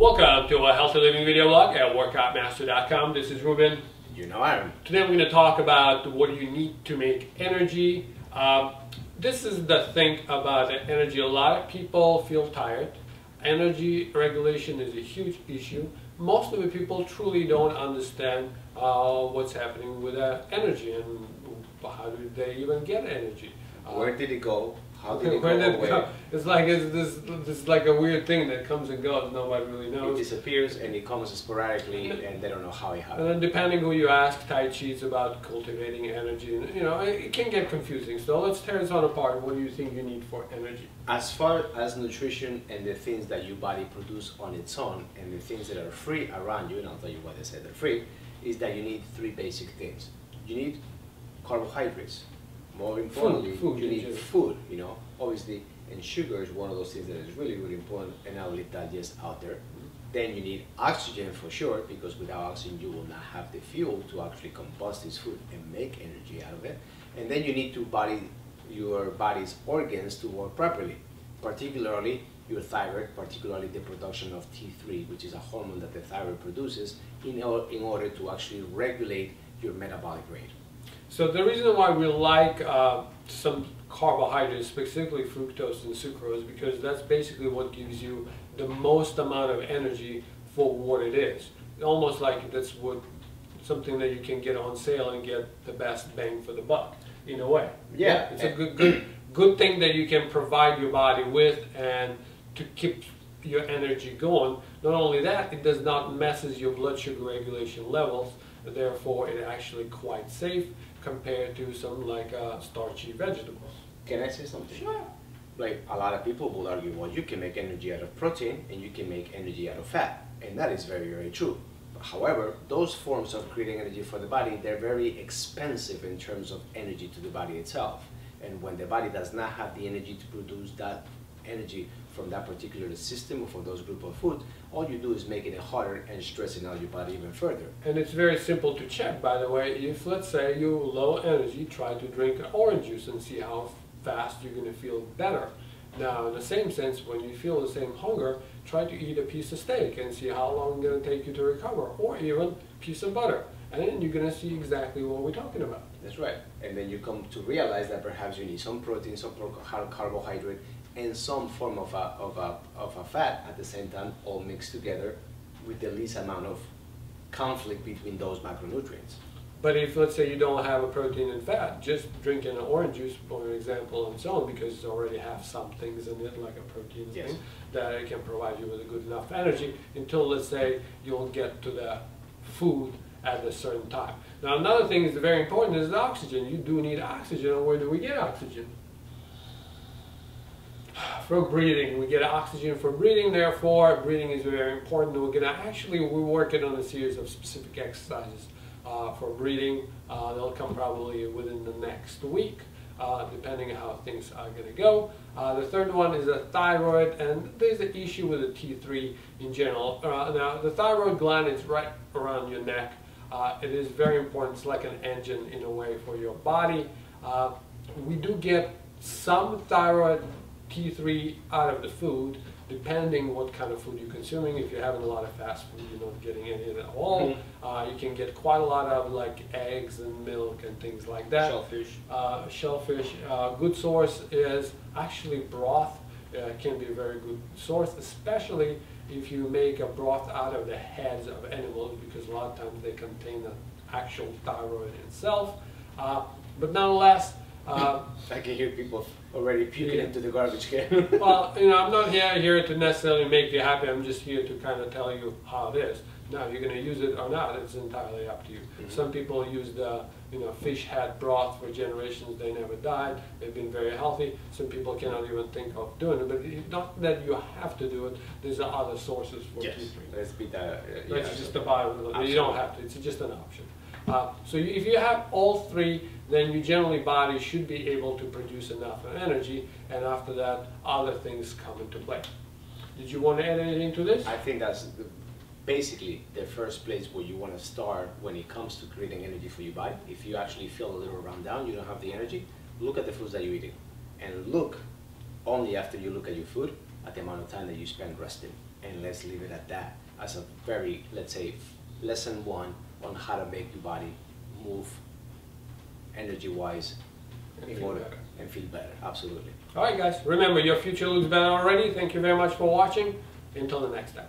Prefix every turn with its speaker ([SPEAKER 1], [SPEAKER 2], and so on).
[SPEAKER 1] Welcome to a healthy living video blog at workoutmaster.com. This is Ruben.
[SPEAKER 2] You know Aram.
[SPEAKER 1] Today we're going to talk about what you need to make energy. This is the thing about energy. A lot of people feel tired. Energy regulation is a huge issue. Most of the people truly don't understand what's happening with energy and how do they even get energy.
[SPEAKER 2] Where did it go? How did it
[SPEAKER 1] Where
[SPEAKER 2] go
[SPEAKER 1] did
[SPEAKER 2] away?
[SPEAKER 1] it go? It's like this like a weird thing that comes and goes. Nobody really knows.
[SPEAKER 2] It disappears and it comes sporadically, and they don't know how it happened.
[SPEAKER 1] And then depending who you ask, Tai Chi is about cultivating energy. And, you know, it can get confusing. So let's tear this one apart. What do you think you need for energy?
[SPEAKER 2] As far as nutrition and the things that your body produces on its own and the things that are free around you, and I'll tell you why they say they're free, is that you need three basic things. You need carbohydrates. More importantly,
[SPEAKER 1] food
[SPEAKER 2] you need food, you know, obviously, and sugar is one of those things that is really, really important, and I'll leave that just out there. Then you need oxygen for sure, because without oxygen you will not have the fuel to actually combust this food and make energy out of it. And then you need your body's organs to work properly, particularly your thyroid, particularly the production of T3, which is a hormone that the thyroid produces in order to actually regulate your metabolic rate.
[SPEAKER 1] So the reason why we like some carbohydrates, specifically fructose and sucrose, because that's basically what gives you the most amount of energy for what it is. Almost like that's something that you can get on sale and get the best bang for the buck, in a way.
[SPEAKER 2] Yeah.
[SPEAKER 1] It's a good thing that you can provide your body with and to keep your energy going. Not only that, it does not messes your blood sugar regulation levels. Therefore, it's actually quite safe compared to some like starchy vegetables.
[SPEAKER 2] Can I say something?
[SPEAKER 1] Sure.
[SPEAKER 2] Like a lot of people will argue, well, you can make energy out of protein and you can make energy out of fat, and that is very, very true. However, those forms of creating energy for the body, they're very expensive in terms of energy to the body itself. And when the body does not have the energy to produce that energy from that particular system or from those group of food, all you do is making it harder and stressing out your body even further.
[SPEAKER 1] And it's very simple to check, by the way. If, let's say, you're low energy, try to drink orange juice and see how fast you're going to feel better. Now, in the same sense, when you feel the same hunger, try to eat a piece of steak and see how long it's going to take you to recover, or even a piece of butter. And then you're going to see exactly what we're talking about.
[SPEAKER 2] That's right. And then you come to realize that perhaps you need some protein, some carbohydrate, and some form of a fat at the same time, all mixed together with the least amount of conflict between those macronutrients.
[SPEAKER 1] But if, let's say, you don't have a protein and fat, just drinking an orange juice, for an example, on its own, because it already has some things in it, like a protein thing, that it can provide you with a good enough energy until, let's say, you'll get to the food at a certain time. Now, another thing is very important is the oxygen. You do need oxygen, and where do we get oxygen? From breathing. We get oxygen from breathing, therefore breathing is very important. We're working on a series of specific exercises for breathing. They'll come probably within the next week, depending on how things are going to go. The third one is the thyroid, and there's an issue with the T3 in general. Now, the thyroid gland is right around your neck. It is very important. It's like an engine in a way for your body. We do get some thyroid T3 out of the food, depending what kind of food you're consuming. If you're having a lot of fast food, you're not getting any at all. You can get quite a lot of like eggs and milk and things like that. Shellfish. Good source is actually broth. Can be a very good source, especially if you make a broth out of the heads of animals, because a lot of times they contain the actual thyroid itself. But nonetheless,
[SPEAKER 2] I can hear people already puking into the garbage can.
[SPEAKER 1] Well, you know, I'm not here to necessarily make you happy. I'm just here to kind of tell you how it is. Now, you're going to use it or not, it's entirely up to you. Some people use the, fish head broth for generations. They never died. They've been very healthy. Some people cannot even think of doing it. But not that you have to do it. There's other sources for T3.
[SPEAKER 2] Let's be that.
[SPEAKER 1] That's just the Bible. You don't have to. It's just an option. So if you have all three, then your generally body should be able to produce enough energy, and after that, other things come into play. Did you want to add anything to this?
[SPEAKER 2] I think that's basically the first place where you want to start when it comes to creating energy for your body. If you actually feel a little run down, you don't have the energy, look at the foods that you're eating, and look only after you look at your food at the amount of time that you spend resting. And let's leave it at that as a very, let's say, lesson 1 on how to make your body move energy-wise
[SPEAKER 1] And feel better.
[SPEAKER 2] and feel better. Absolutely.
[SPEAKER 1] All right, guys. Remember, your future looks better already. Thank you very much for watching. Until the next time.